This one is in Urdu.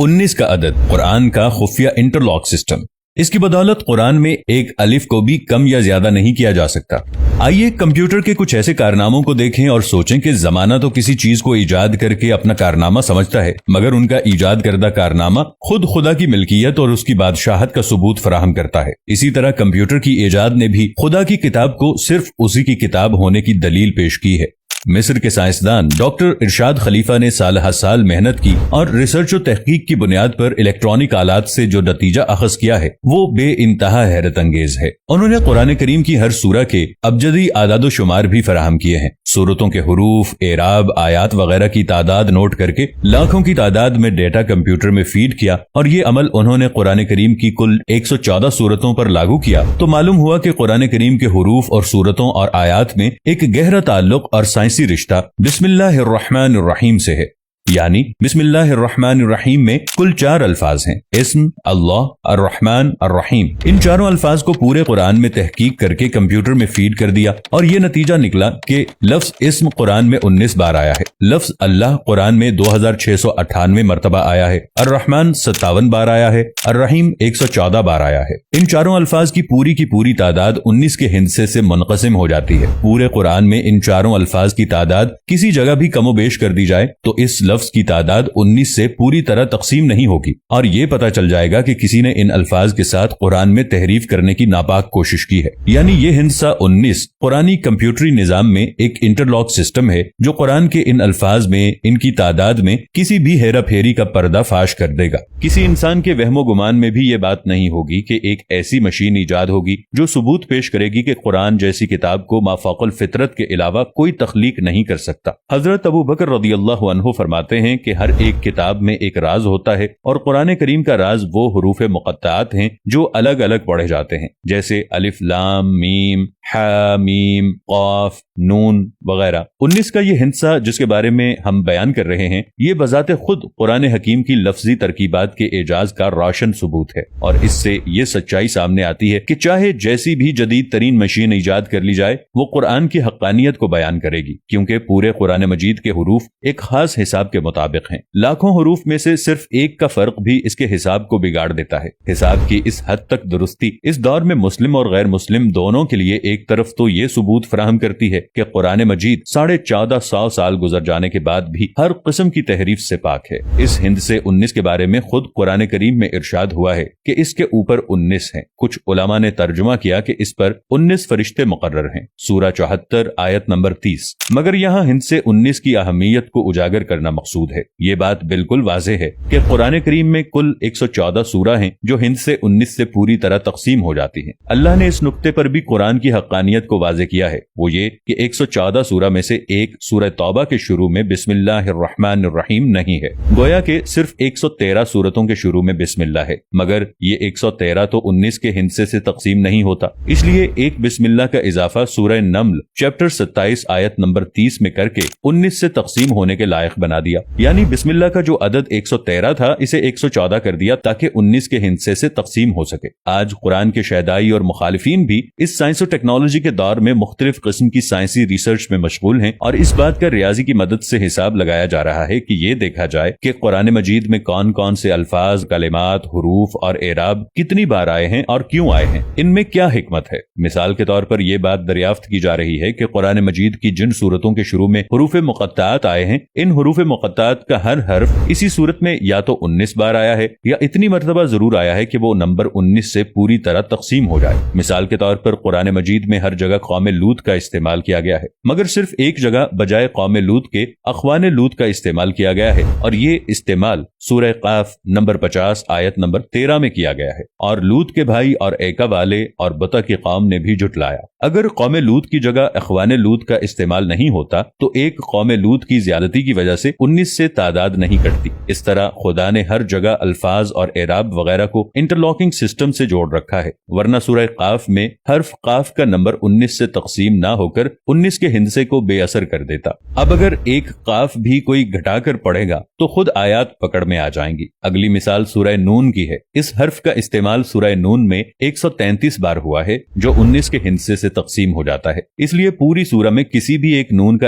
19 کا عدد قرآن کا خفیہ انٹرلاک سسٹم۔ اس کی بدولت قرآن میں ایک الف کو بھی کم یا زیادہ نہیں کیا جا سکتا۔ آئیے کمپیوٹر کے کچھ ایسے کارناموں کو دیکھیں اور سوچیں کہ زمانہ تو کسی چیز کو ایجاد کر کے اپنا کارنامہ سمجھتا ہے، مگر ان کا ایجاد کردہ کارنامہ خود خدا کی ملکیت اور اس کی بادشاہت کا ثبوت فراہم کرتا ہے۔ اسی طرح کمپیوٹر کی ایجاد نے بھی خدا کی کتاب کو صرف اسی کی کتاب ہونے کی دلیل پیش کی ہے۔ مصر کے سائنسدان ڈاکٹر ارشاد خلیفہ نے سال ہر سال محنت کی اور ریسرچ و تحقیق کی بنیاد پر الیکٹرانک آلات سے جو نتیجہ اخذ کیا ہے وہ بے انتہا حیرت انگیز ہے۔ انہوں نے قرآن کریم کی ہر سورہ کے ابجدی اعداد و شمار بھی فراہم کیے ہیں۔ سورتوں کے حروف، اعراب، آیات وغیرہ کی تعداد نوٹ کر کے لاکھوں کی تعداد میں ڈیٹا کمپیوٹر میں فیڈ کیا، اور یہ عمل انہوں نے قرآن کریم کی کل 114 سورتوں پر لاگو کیا تو معلوم ہوا کہ قرآن کریم کے حروف اور سورتوں اور آیات میں ایک گہرا تعلق اور سائنسی رشتہ بسم اللہ الرحمن الرحیم سے ہے۔ یعنی بسم اللہ الرحمن الرحیم میں کل 4 الفاظ ہیں: اسم، اللہ، الرحمن، الرحیم۔ ان چاروں الفاظ کو پورے قرآن میں تحقیق کر کے کمپیوٹر میں فیڈ کر دیا اور یہ نتیجہ نکلا کہ لفظ اسم قرآن میں 19 بار آیا ہے، لفظ اللہ قرآن میں 2698 مرتبہ آیا ہے، الرحمن 57 بار آیا ہے، الرحیم 114 بار آیا ہے۔ ان چاروں الفاظ کی پوری تعداد 19 کے ہندسے سے منقسم ہو جاتی ہے۔ پورے قرآن میں ان چاروں الفاظ کی تعداد کسی جگہ بھی کم و بیش کر دی جائے تو اس لفظ کی تعداد 19 سے پوری طرح تقسیم نہیں ہوگی، اور یہ پتہ چل جائے گا کہ کسی نے ان الفاظ کے ساتھ قرآن میں تحریف کرنے کی ناپاک کوشش کی ہے۔ یعنی یہ ہندسہ 19 قرآنی کمپیوٹری نظام میں ایک انٹرلاک سسٹم ہے جو قرآن کے ان الفاظ میں، ان کی تعداد میں کسی بھی ہیرا پھیری کا پردہ فاش کر دے گا۔ کسی انسان کے وہم و گمان میں بھی یہ بات نہیں ہوگی کہ ایک ایسی مشین ایجاد ہوگی جو ثبوت پیش کرے گی کہ قرآن جیسی کتاب کو مافوق الفطرت کے علاوہ کوئی تخلیق نہیں کر سکتا۔ حضرت ابو بکر رضی اللہ عنہ فرماتے ہیں کہ ہر ایک کتاب میں ایک راز ہوتا ہے، اور قرآن کریم کا راز وہ حروف مقطعات ہیں جو الگ الگ پڑھے جاتے ہیں، جیسے الف لام میم ہا میم قاف نون وغیرہ۔ 19 کا یہ ہندسہ جس کے بارے میں ہم بیان کر رہے ہیں، یہ بذات خود قرآن حکیم کی لفظی ترکیبات کے اعجاز کا روشن ثبوت ہے، اور اس سے یہ سچائی سامنے آتی ہے کہ چاہے جیسی بھی جدید ترین مشین ایجاد کر لی جائے، وہ قرآن کی حقانیت کو بیان کرے گی، کیونکہ پورے قرآن مجید کے حروف ایک خاص حساب کے مطابق ہیں۔ لاکھوں حروف میں سے صرف ایک کا فرق بھی اس کے حساب کو بگاڑ دیتا ہے۔ حساب کی اس حد تک درستی اس دور میں مسلم اور غیر مسلم دونوں کے لیے ایک طرف تو یہ ثبوت فراہم کرتی ہے کہ قرآن مجید 1450 سال گزر جانے کے بعد بھی ہر قسم کی تحریف سے پاک ہے۔ اس ہندسے 19 کے بارے میں خود قرآن کریم میں ارشاد ہوا ہے کہ اس کے اوپر 19 ہیں۔ کچھ علماء نے ترجمہ کیا کہ اس پر 19 فرشتے مقرر ہیں، سورہ 74 آیت نمبر 30۔ مگر یہاں ہندسے 19 کی اہمیت کو اجاگر کرنا مقصود ہے۔ یہ بات بالکل واضح ہے کہ قرآن کریم میں کل 114 سورہ ہیں جو ہندسے 19 سے پوری طرح تقسیم ہو جاتی ہیں۔ اللہ نے اس نقطے پر بھی قرآن کی حقانیت کو واضح کیا ہے، وہ یہ کہ 114 سورہ میں سے ایک سورہ توبہ کے شروع میں بسم اللہ الرحمن الرحیم نہیں ہے، گویا کہ صرف 113 سورتوں کے شروع میں بسم اللہ ہے، مگر یہ 113 تو 19 کے ہندسے سے تقسیم نہیں ہوتا، اس لیے ایک بسم اللہ کا اضافہ سورہ نمل چیپٹر 27 آیت نمبر 30 میں کر کے 19 سے تقسیم ہونے کے لائق بنا دیا۔ یعنی بسم اللہ کا جو عدد 113 تھا اسے 114 کر دیا تاکہ 19 کے ہندسے سے تقسیم ہو سکے۔ آج قرآن کے شیدائی اور مخالفین بھی اس سائنس و ٹیکنالوجی کے دور میں مختلف قسم کی سائنسی ریسرچ میں مشغول ہیں، اور اس بات کا ریاضی کی مدد سے حساب لگایا جا رہا ہے کہ یہ دیکھا جائے کہ قرآن مجید میں کون کون سے الفاظ، کلمات، حروف اور اعراب کتنی بار آئے ہیں اور کیوں آئے ہیں، ان میں کیا حکمت ہے۔ مثال کے طور پر یہ بات دریافت کی جا رہی ہے کہ قرآن مجید کی جن سورتوں کے شروع میں حروف مقطعات آئے ہیں، ان حروف مقطعات کا ہر حرف اسی صورت میں یا تو 19 بار آیا ہے یا اتنی مرتبہ ضرور آیا ہے کہ وہ نمبر 19 سے پوری طرح تقسیم ہو جائے۔ مثال کے طور پر قرآن مجید میں ہر جگہ قوم لوط کا استعمال کیا گیا ہے، مگر صرف ایک جگہ بجائے قوم لوط کے اخوان لوط کا استعمال کیا گیا ہے، اور یہ استعمال سورہ قاف نمبر 50 آیت نمبر 13 میں کیا گیا ہے، اور لوط کے بھائی اور ایکا والے اور بطا کی قوم نے بھی جھٹلایا۔ اگر قوم لوط کی جگہ اخوان لوط کا استعمال نہیں ہوتا تو ایک قوم لوط کی زیادتی کی وجہ سے 19 سے تعداد نہیں کٹتی۔ اس طرح خدا نے ہر جگہ الفاظ اور اعراب وغیرہ کو انٹرلاکنگ سسٹم سے جوڑ رکھا ہے، ورنہ سورہ قاف میں حرف قاف کا نمبر 19 سے تقسیم نہ ہو کر 19 کے ہندسے کو بے اثر کر دیتا۔ اب اگر ایک قاف بھی کوئی گھٹا کر پڑھے گا تو خود آیات پکڑ میں آ جائیں گی۔ اگلی مثال سورہ نون کی ہے۔ اس حرف کا استعمال سورہ نون میں 133 بار ہوا ہے جو 19 کے ہندسے سے تقسیم ہو جاتا ہے، اس لیے پوری سورہ میں کسی بھی ایک نون کا